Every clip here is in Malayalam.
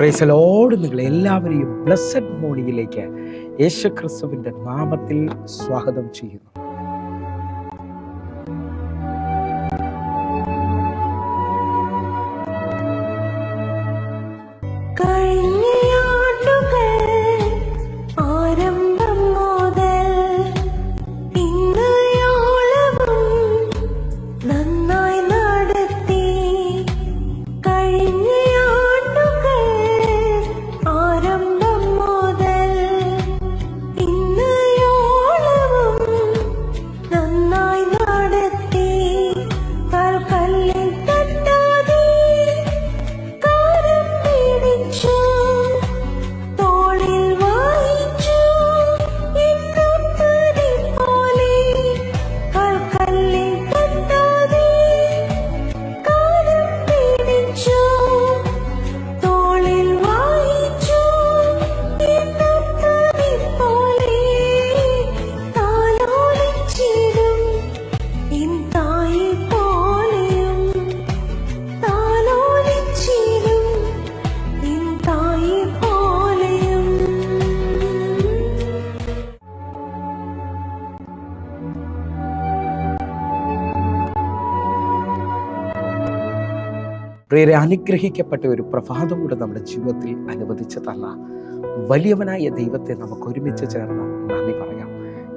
Praise the Lord. നിങ്ങൾ എല്ലാവരെയും ബ്ലെസ്സഡ് മോർണിംഗിലേക്ക് യേശുക്രിസ്തുവിന്റെ നാമത്തിൽ സ്വാഗതം ചെയ്യുന്നു. പ്രിയരെ, അനുഗ്രഹിക്കപ്പെട്ട ഒരു പ്രഭാതം കൂടെ നമ്മുടെ ജീവിതത്തിൽ അനുവദിച്ചു തന്ന വലിയവനായ ദൈവത്തെ നമുക്ക് ഒരുമിച്ച് ചേർന്ന് നന്ദി പറയാം.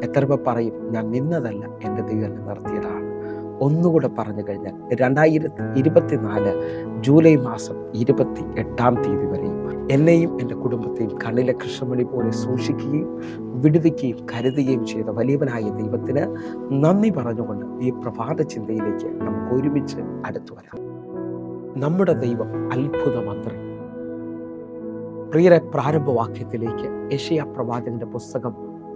എത്ര പേർ പറയും, ഞാൻ നിന്നതല്ല, എൻ്റെ ദൈവം എന്നെ നിർത്തിയതാണ്. ഒന്നുകൂടെ പറഞ്ഞു കഴിഞ്ഞാൽ 2024 ജൂലൈ മാസം 28 വരെയും എന്നെയും എൻ്റെ കുടുംബത്തെയും കണ്ണിലെ കൃഷ്ണമണി പോലെ സൂക്ഷിക്കുകയും വിടുവിക്കുകയും കരുതുകയും ചെയ്ത വലിയവനായ ദൈവത്തിന് നന്ദി പറഞ്ഞുകൊണ്ട് ഈ പ്രഭാത ചിന്തയിലേക്ക് നമുക്ക് ഒരുമിച്ച് അടുത്തു വരാം. നമ്മുടെ ദൈവം അത്ഭുതമന്ത്രി. പ്രിയരെ, പ്രാരംഭവാക്യത്തിലേക്ക് യെശയ്യാ പ്രവാചകന്റെ പുസ്തകം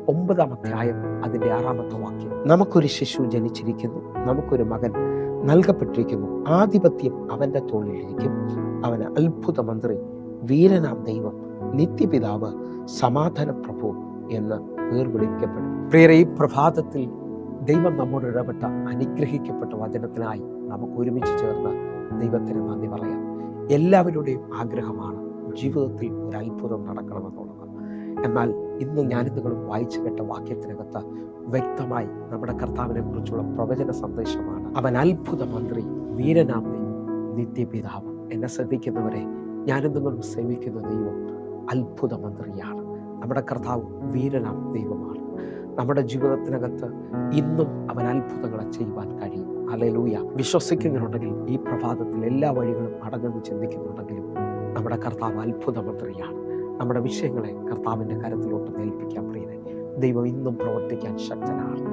9-ാം അധ്യായം അതിന്റെ 6-ാമത്തെ വാക്യം. നമുക്കൊരു ശിശു ജനിച്ചിരിക്കുന്നു, നമുക്കൊരു മകൻ നൽകപ്പെട്ടിരിക്കുന്നു, ആധിപത്യം അവന്റെ തോളിലിരിക്കും, അവന് അത്ഭുതമന്ത്രി, വീരനാം ദൈവം, നിത്യപിതാവ്, സമാധാന പ്രഭു എന്ന് പേർ വിളിക്കപ്പെടും. പ്രിയരെ, ഈ പ്രഭാതത്തിൽ ദൈവം നമ്മോട് ഇടപെട്ട അനുഗ്രഹിക്കപ്പെട്ട വചനത്തിനായി നമുക്ക് ഒരുമിച്ച് ചേർന്ന് ദൈവത്തിന് നന്ദി പറയാം. എല്ലാവരുടെയും ആഗ്രഹമാണ് ജീവിതത്തിൽ ഒരു അത്ഭുതം നടക്കണമെന്നുള്ളത്. എന്നാൽ ഇന്ന് ഞാനും നിങ്ങളും വായിച്ചു കേട്ട വാക്യത്തിനകത്ത് വ്യക്തമായി നമ്മുടെ കർത്താവിനെ കുറിച്ചുള്ള പ്രവചന സന്ദേശമാണ്. അവൻ അത്ഭുത മന്ത്രി, വീരനാം ദൈവം, നിത്യപിതാവ്. എന്നെ ശ്രദ്ധിക്കുന്നവരെ, ഞാനും നിങ്ങളും സേവിക്കുന്ന ദൈവം അത്ഭുത മന്ത്രിയാണ്. നമ്മുടെ കർത്താവ് വീരനാം ദൈവമാണ്. നമ്മുടെ ജീവിതത്തിനകത്ത് ഇന്നും അവൻ അത്ഭുതങ്ങളെ ചെയ്യുവാൻ കഴിയും. ഹല്ലേലൂയ. വിശ്വസിക്കുന്നുണ്ടെങ്കിൽ ഈ പ്രഭാതത്തിൽ എല്ലാ വഴികളും അടങ്ങുന്നു ചിന്തിക്കുന്നുണ്ടെങ്കിലും നമ്മുടെ കർത്താവ് അത്ഭുതമന്ത്രിയാണ്. നമ്മുടെ വിഷയങ്ങളെ കർത്താവിൻ്റെ കരത്തിലോട്ട് ഏൽപ്പിക്കാൻ പ്രിയരെ, ദൈവം ഇന്നും പ്രവർത്തിക്കാൻ ശക്തനാണ്.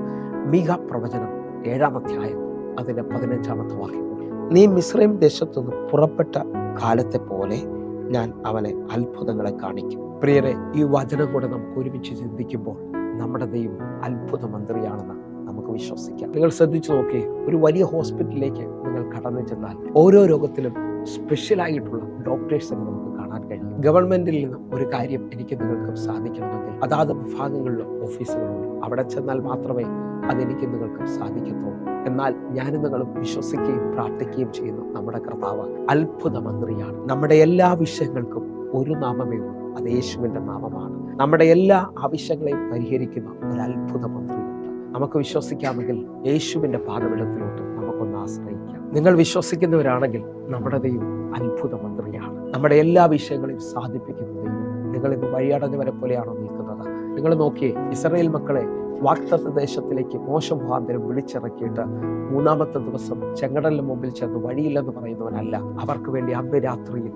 മീഖ പ്രവചനം 7-ാം അധ്യായം അതിൻ്റെ 15-ാമത്തെ വാക്യം. നീ മിസ്രൈം ദേശത്തുനിന്ന് പുറപ്പെട്ട കാലത്തെ പോലെ ഞാൻ അവനെ അത്ഭുതങ്ങളെ കാണിക്കും. പ്രിയരെ, ഈ വചനം കൂടെ നമുക്ക് ഒരുമിച്ച് ചിന്തിക്കുമ്പോൾ നമ്മുടെ ദൈവം അത്ഭുത മന്ത്രിയാണെന്ന് നമുക്ക് വിശ്വസിക്കാം. നിങ്ങൾ ശ്രദ്ധിച്ചു നോക്കിയേ, ഒരു വലിയ ഹോസ്പിറ്റലിലേക്ക് നിങ്ങൾ കടന്നു ചെന്നാൽ ഓരോ രോഗത്തിലും സ്പെഷ്യലായിട്ടുള്ള ഡോക്ടേഴ്സിനെ നമുക്ക് കാണാൻ കഴിയും. ഗവൺമെന്റിൽ നിന്ന് ഒരു കാര്യം എനിക്ക് നിങ്ങൾക്ക് സാധിക്കണമെങ്കിൽ അതാത് വിഭാഗങ്ങളിലും ഓഫീസുകളുണ്ട്. അവിടെ ചെന്നാൽ മാത്രമേ അതെനിക്ക് നിങ്ങൾക്ക് സാധിക്കത്തുള്ളൂ. എന്നാൽ ഞാനും നിങ്ങളും വിശ്വസിക്കുകയും പ്രാർത്ഥിക്കുകയും ചെയ്യുന്ന നമ്മുടെ കർത്താവ് അത്ഭുത മന്ത്രിയാണ്. നമ്മുടെ എല്ലാ വിഷയങ്ങൾക്കും ഒരു നാമമേ ഉള്ളൂ, അത് യേശുവിന്റെ നാമമാണ്. നമ്മുടെ എല്ലാ ആവശ്യങ്ങളെയും പരിഹരിക്കുന്ന ഒരു അത്ഭുത മന്ത്രിയുണ്ട്. നമുക്ക് വിശ്വസിക്കാമെങ്കിൽ യേശുവിന്റെ പാദപീഠത്തിലോട്ട് നമുക്കൊന്ന് ആശ്രയിക്കാം. നിങ്ങൾ വിശ്വസിക്കുന്നവരാണെങ്കിൽ നമ്മുടെ ദൈവം അത്ഭുത മന്ത്രിയാണ്. നമ്മുടെ എല്ലാ വിഷയങ്ങളെയും സാധിപ്പിക്കുന്ന ദൈവം. നിങ്ങൾ ഇന്ന് വഴിയടഞ്ഞവരെ പോലെയാണോ നിൽക്കുന്നത്? നിങ്ങൾ നോക്കിയേ, ഇസ്രായേൽ മക്കളെ വാഗ്ദത്ത ദേശത്തിലേക്ക് മോശ മുഖാന്തരം വിളിച്ചിറക്കിയിട്ട് 3-ാമത്തെ ദിവസം ചെങ്കടലിന് മുമ്പിൽ ചെന്ന് വഴിയില്ലെന്ന് പറയുന്നവനല്ല. അവർക്ക് വേണ്ടി അന്ന് രാത്രിയിൽ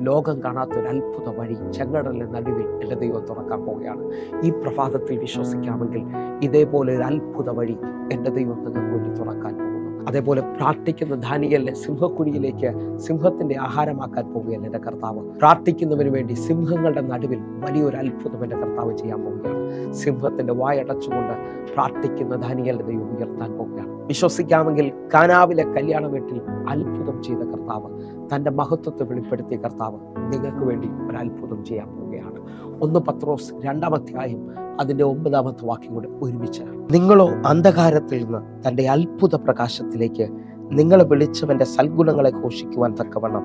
ലോകം കാണാത്ത ഒരു അത്ഭുത വഴി ചെങ്കടലിന്റെ നടുവിൽ എൻ്റെ ദൈവം തുറക്കാൻ പോവുകയാണ്. ഈ പ്രഭാതത്തിൽ വിശ്വസിക്കാമെങ്കിൽ ഇതേപോലെ ഒരു അത്ഭുത വഴി എൻ്റെ ദൈവം നിങ്ങൾക്ക് വേണ്ടി തുറക്കാൻ പോകുന്നു. അതേപോലെ പ്രാർത്ഥിക്കുന്ന ദാനിയേലിനെ സിംഹക്കുഴിയിലേക്ക് സിംഹത്തിന്റെ ആഹാരമാക്കാൻ പോവുകയല്ല എൻ്റെ കർത്താവ്. പ്രാർത്ഥിക്കുന്നവന് വേണ്ടി സിംഹങ്ങളുടെ നടുവിൽ വലിയൊരു അത്ഭുതം എൻ്റെ കർത്താവ് ചെയ്യാൻ പോവുകയാണ്. സിംഹത്തിന്റെ വായടച്ചുകൊണ്ട് പ്രാർത്ഥിക്കുന്ന ദാനിയേലിനെ ദൈവം ഉയർത്താൻ പോവുകയാണ്. വിശ്വസിക്കാമെങ്കിൽ കാനാവിലെ കല്യാണ വീട്ടിൽ അത്ഭുതം ചെയ്ത കർത്താവ്, തൻ്റെ മഹത്വത്തെ വെളിപ്പെടുത്തിയ കർത്താവ് നിങ്ങൾക്ക് വേണ്ടി ഒരു അത്ഭുതം ചെയ്യാൻ പോവുകയാണ്. 1 പത്രോസ് 2-ാം അധ്യായം അതിൻ്റെ 9-ാമത്തെ വാക്യം കൂടെ ഒരുമിച്ച്. നിങ്ങളോ അന്ധകാരത്തിൽ നിന്ന് തൻ്റെ അത്ഭുത പ്രകാശത്തിലേക്ക് നിങ്ങളെ വിളിച്ചവന്റെ സൽഗുണങ്ങളെ ഘോഷിക്കുവാൻ തക്കവണ്ണം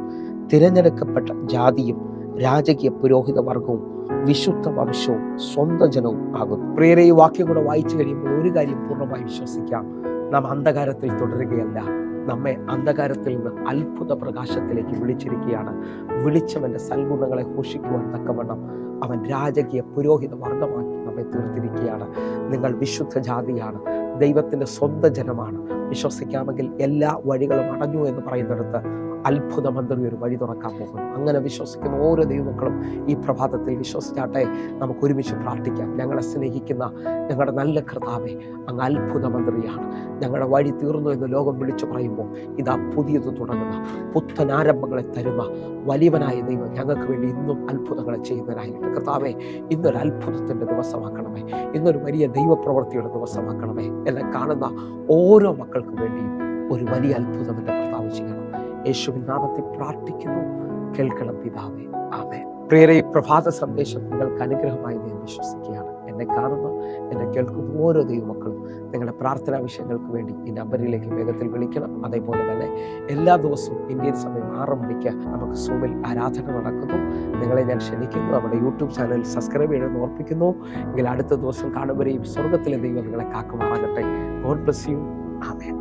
തിരഞ്ഞെടുക്കപ്പെട്ട ജാതിയും രാജകീയ പുരോഹിത വർഗവും വിശുദ്ധ വംശവും സ്വന്തം ജനവും ആകുന്നു. പ്രിയരെ, ഈ വാക്യം കൂടെ വായിച്ചു കഴിയുമ്പോൾ ഒരു കാര്യം പൂർണ്ണമായി വിശ്വസിക്കാം: നാം അന്ധകാരത്തിൽ തുടരുകയല്ല, നമ്മെ അന്ധകാരത്തിൽ നിന്ന് അത്ഭുത പ്രകാശത്തിലേക്ക് വിളിച്ചിരിക്കുകയാണ്. വിളിച്ചവന്റെ സൽഗുണങ്ങളെ ഘോഷിക്കുവാൻ തക്കവണ്ണം അവൻ രാജകീയ പുരോഹിത വർഗമാക്കി നമ്മെ തീർത്തിരിക്കുകയാണ്. നിങ്ങൾ വിശുദ്ധ ജാതിയാണ്, ദൈവത്തിന്റെ സ്വന്തം ജനമാണ്. വിശ്വസിക്കാമെങ്കിൽ എല്ലാ വഴികളും അടഞ്ഞു എന്ന് പറയുന്നിടത്ത് അത്ഭുതമന്ത്രി ഒരു വഴി തുറക്കാൻ പോകുന്നു. അങ്ങനെ വിശ്വസിക്കുന്ന ഓരോ ദൈവമക്കളും ഈ പ്രഭാതത്തിൽ വിശ്വസിച്ചാട്ടെ. നമുക്ക് ഒരുമിച്ച് പ്രാർത്ഥിക്കാം. ഞങ്ങളെ സ്നേഹിക്കുന്ന ഞങ്ങളുടെ നല്ല കർത്താവേ, അങ്ങ് അത്ഭുതമന്ത്രിയാണ്. ഞങ്ങളുടെ വഴി തീർന്നു എന്ന് ലോകം വിളിച്ചു പറയുമ്പോൾ ഇതാ പുതിയത് തുടങ്ങുന്ന പുത്തനാരംഭങ്ങളെ തരുന്ന വലിയവനായ ദൈവം ഞങ്ങൾക്ക് വേണ്ടി ഇന്നും അത്ഭുതങ്ങളെ ചെയ്യുന്നതിനായിട്ട് കർത്താവേ, ഇന്നൊരു അത്ഭുതത്തിൻ്റെ ദിവസമാക്കണമേ. ഇന്നൊരു വലിയ ദൈവപ്രവൃത്തിയുടെ ദിവസമാക്കണമേ. എന്നെ കാണുന്ന ഓരോ മക്കൾക്കും വേണ്ടിയും ഒരു വലിയ അത്ഭുതം എൻ്റെ കർത്താവ് ചെയ്യണം. യേശുവിൻ നാമത്തിൽ പ്രാർത്ഥിക്കുന്നു, കേൾക്കണം പിതാവേ, ആമേൻ. പ്രിയരെ, ഈ പ്രഭാത സന്ദേശം നിങ്ങൾക്ക് അനുഗ്രഹമായി ഞാൻ വിശ്വസിക്കുകയാണ്. എന്നെ കാണുന്ന, എന്നെ കേൾക്കുന്ന ഓരോ ദൈവമക്കളും നിങ്ങളുടെ പ്രാർത്ഥനാ വിഷയങ്ങൾക്ക് വേണ്ടി ഈ നമ്പറിലേക്ക് വേഗത്തിൽ വിളിക്കണം. അതേപോലെ തന്നെ എല്ലാ ദിവസവും ഇന്ത്യൻ സമയം 6 മണിക്ക് നമുക്ക് സൂമിൽ ആരാധന നടക്കുന്നു. നിങ്ങളെ ഞാൻ ക്ഷണിക്കുന്നു. നമ്മുടെ യൂട്യൂബ് ചാനൽ സബ്സ്ക്രൈബ് ചെയ്യണമെന്ന് ഓർപ്പിക്കുന്നു. എങ്കിൽ അടുത്ത ദിവസം കാണുമ്പോഴേയും സ്വർഗത്തിലെ ദൈവം നിങ്ങളെ കാക്കുമാറാകട്ടെ. God bless you. ആമേൻ.